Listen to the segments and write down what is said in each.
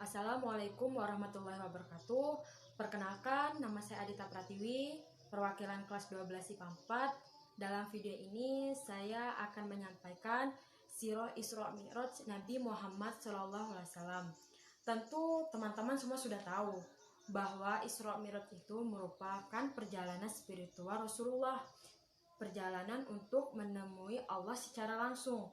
Assalamualaikum warahmatullahi wabarakatuh. Perkenalkan, nama saya Adita Pratiwi, perwakilan kelas 12 IPA 4. Dalam video ini saya akan menyampaikan Sirah Isra Mi'raj Nabi Muhammad SAW. Tentu teman-teman semua sudah tahu bahwa Isra Mi'raj itu merupakan perjalanan spiritual Rasulullah, perjalanan untuk menemui Allah secara langsung.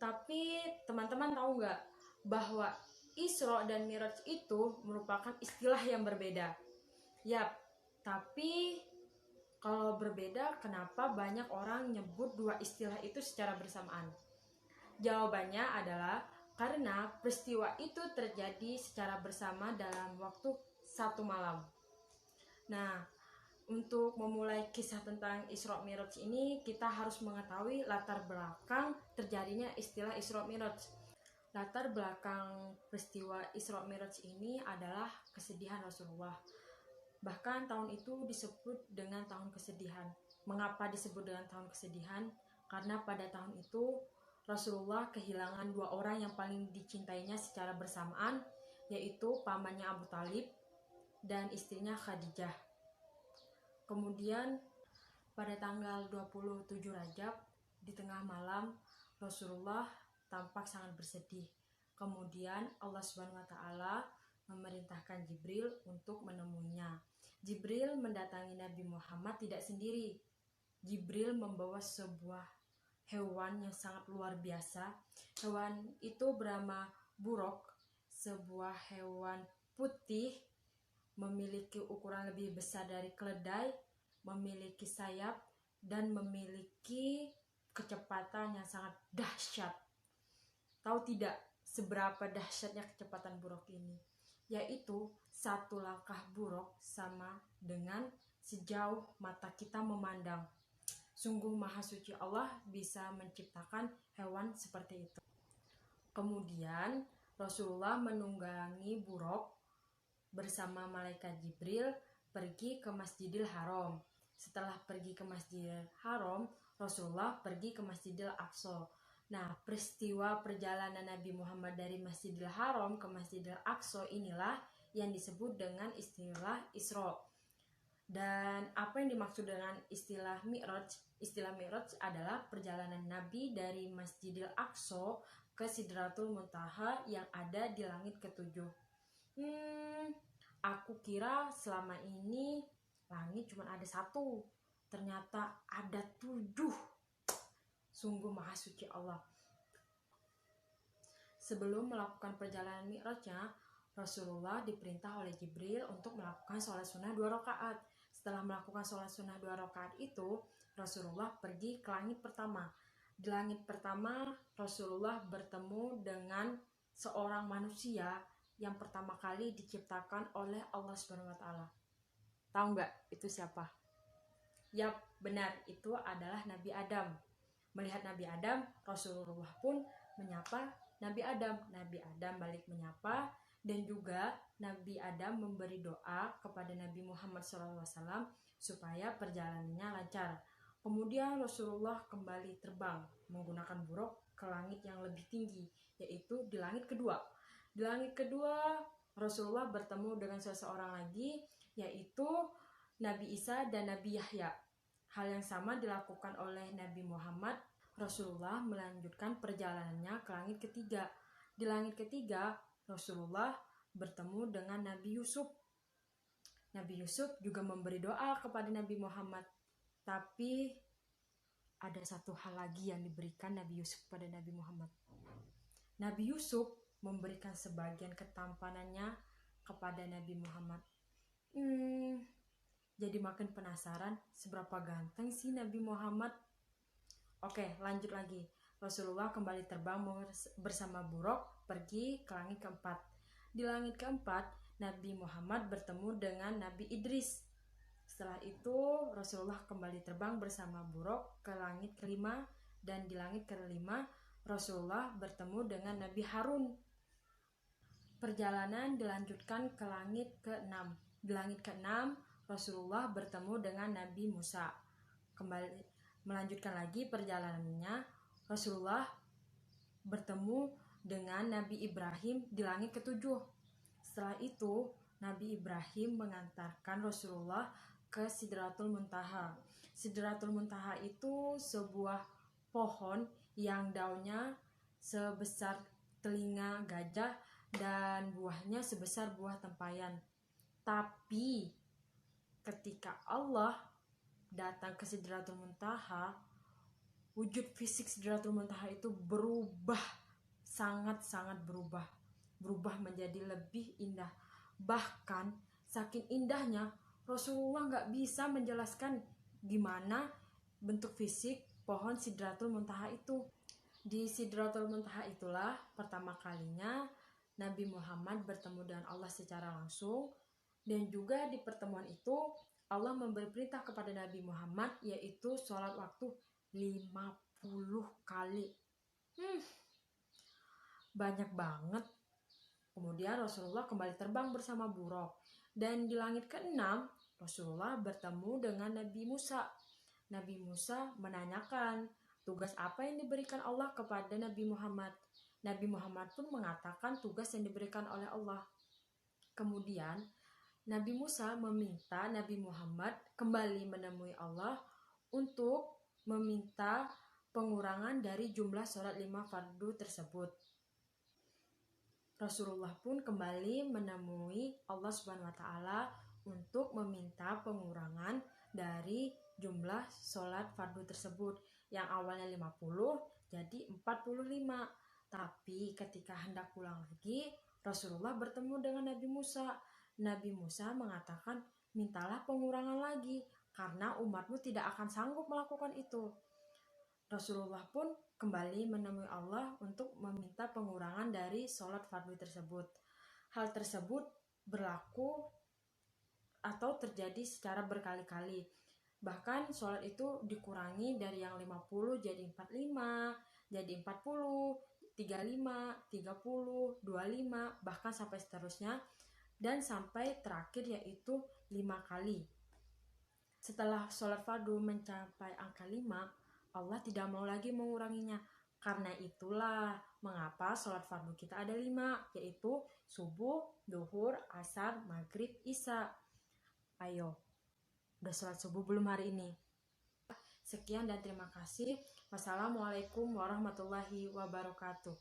Tapi teman-teman tahu nggak bahwa Isra dan Mi'raj itu merupakan istilah yang berbeda? Yap, tapi kalau berbeda, kenapa banyak orang nyebut dua istilah itu secara bersamaan? Jawabannya adalah karena peristiwa itu terjadi secara bersama dalam waktu satu malam. Nah, untuk memulai kisah tentang Isra Mi'raj ini, kita harus mengetahui latar belakang terjadinya istilah Isra Mi'raj. Latar belakang peristiwa Isra Mi'raj ini adalah kesedihan Rasulullah. Bahkan tahun itu disebut dengan tahun kesedihan. Mengapa disebut dengan tahun kesedihan? Karena pada tahun itu Rasulullah kehilangan dua orang yang paling dicintainya secara bersamaan, yaitu pamannya Abu Talib dan istrinya Khadijah. Kemudian pada tanggal 27 Rajab di tengah malam Rasulullah tampak sangat bersedih. Kemudian Allah Subhanahu wa taala memerintahkan Jibril untuk menemuinya. Jibril mendatangi Nabi Muhammad tidak sendiri. Jibril membawa sebuah hewan yang sangat luar biasa. Hewan itu bernama buruk, sebuah hewan putih, memiliki ukuran lebih besar dari keledai, memiliki sayap, dan memiliki kecepatan yang sangat dahsyat. Tahu tidak seberapa dahsyatnya kecepatan buruk ini? Yaitu satu langkah buruk sama dengan sejauh mata kita memandang. Sungguh maha suci Allah bisa menciptakan hewan seperti itu. Kemudian Rasulullah menunggangi buruk bersama malaikat Jibril pergi ke Masjidil Haram. Setelah pergi ke Masjidil Haram, Rasulullah pergi ke Masjidil Aqsa. Nah, peristiwa perjalanan Nabi Muhammad dari Masjidil Haram ke Masjidil Aqsa inilah yang disebut dengan istilah Isra. Dan apa yang dimaksud dengan istilah Mi'raj? Istilah Mi'raj adalah perjalanan Nabi dari Masjidil Aqsa ke Sidratul Muntaha yang ada di langit ketujuh. Aku kira selama ini langit cuma ada satu, ternyata ada 7. Sungguh maha suci Allah. Sebelum melakukan perjalanan Mi'rajnya, Rasulullah diperintah oleh Jibril untuk melakukan sholat sunnah 2 rakaat. Setelah melakukan sholat sunnah 2 rakaat itu, Rasulullah pergi ke langit pertama. Di langit pertama, Rasulullah bertemu dengan seorang manusia yang pertama kali diciptakan oleh Allah Subhanahu wa taala. Tahu nggak itu siapa? Yap, benar, itu adalah Nabi Adam. Melihat Nabi Adam, Rasulullah pun menyapa Nabi Adam. Nabi Adam balik menyapa, dan juga Nabi Adam memberi doa kepada Nabi Muhammad SAW supaya perjalanannya lancar. Kemudian Rasulullah kembali terbang menggunakan buruk ke langit yang lebih tinggi, yaitu di langit kedua. Di langit kedua, Rasulullah bertemu dengan seseorang lagi, yaitu Nabi Isa dan Nabi Yahya. Hal yang sama dilakukan oleh Nabi Muhammad. Rasulullah melanjutkan perjalanannya ke langit ketiga. Di langit ketiga, Rasulullah bertemu dengan Nabi Yusuf. Nabi Yusuf juga memberi doa kepada Nabi Muhammad. Tapi ada satu hal lagi yang diberikan Nabi Yusuf kepada Nabi Muhammad. Nabi Yusuf memberikan sebagian ketampanannya kepada Nabi Muhammad. Jadi makin penasaran seberapa ganteng sih Nabi Muhammad. Oke, lanjut lagi. Rasulullah kembali terbang bersama buruk pergi ke langit keempat. Di langit keempat, Nabi Muhammad bertemu dengan Nabi Idris. Setelah itu, Rasulullah kembali terbang bersama buruk ke langit kelima, dan di langit kelima, Rasulullah bertemu dengan Nabi Harun. Perjalanan dilanjutkan ke langit ke-6. Di langit ke-6, Rasulullah bertemu dengan Nabi Musa. Kembali melanjutkan lagi perjalanannya, Rasulullah bertemu dengan Nabi Ibrahim di langit ke-7. Setelah itu, Nabi Ibrahim mengantarkan Rasulullah ke Sidratul Muntaha. Sidratul Muntaha itu sebuah pohon yang daunnya sebesar telinga gajah dan buahnya sebesar buah tempayan. Tapi ketika Allah datang ke Sidratul Muntaha, wujud fisik Sidratul Muntaha itu berubah, sangat-sangat berubah menjadi lebih indah. Bahkan saking indahnya, Rasulullah nggak bisa menjelaskan gimana bentuk fisik pohon Sidratul Muntaha itu. Di Sidratul Muntaha itulah pertama kalinya Nabi Muhammad bertemu dengan Allah secara langsung, dan juga di pertemuan itu Allah memberi perintah kepada Nabi Muhammad, yaitu sholat waktu 50 kali. Banyak banget. Kemudian Rasulullah kembali terbang bersama buruk. Dan di langit ke-6, Rasulullah bertemu dengan Nabi Musa. Nabi Musa menanyakan tugas apa yang diberikan Allah kepada Nabi Muhammad. Nabi Muhammad pun mengatakan tugas yang diberikan oleh Allah. Kemudian Nabi Musa meminta Nabi Muhammad kembali menemui Allah untuk meminta pengurangan dari jumlah sholat 5 fardu tersebut. Rasulullah pun kembali menemui Allah Subhanahu wa Ta'ala untuk meminta pengurangan dari jumlah sholat fardu tersebut, yang awalnya 50 jadi 45. Tapi ketika hendak pulang lagi, Rasulullah bertemu dengan Nabi Musa. Nabi Musa mengatakan, mintalah pengurangan lagi karena umatmu tidak akan sanggup melakukan itu. Rasulullah pun kembali menemui Allah untuk meminta pengurangan dari sholat fardu tersebut. Hal tersebut berlaku atau terjadi secara berkali-kali. Bahkan sholat itu dikurangi dari yang 50 jadi 45, jadi 40, 35, 30, 25, bahkan sampai seterusnya, dan sampai terakhir yaitu 5 kali. Setelah sholat fardu mencapai angka 5, Allah tidak mau lagi menguranginya. Karena itulah mengapa sholat fardu kita ada 5, yaitu subuh, duhur, asar, maghrib, isya. Ayo, udah sholat subuh belum hari ini? Sekian dan terima kasih. Wassalamualaikum warahmatullahi wabarakatuh.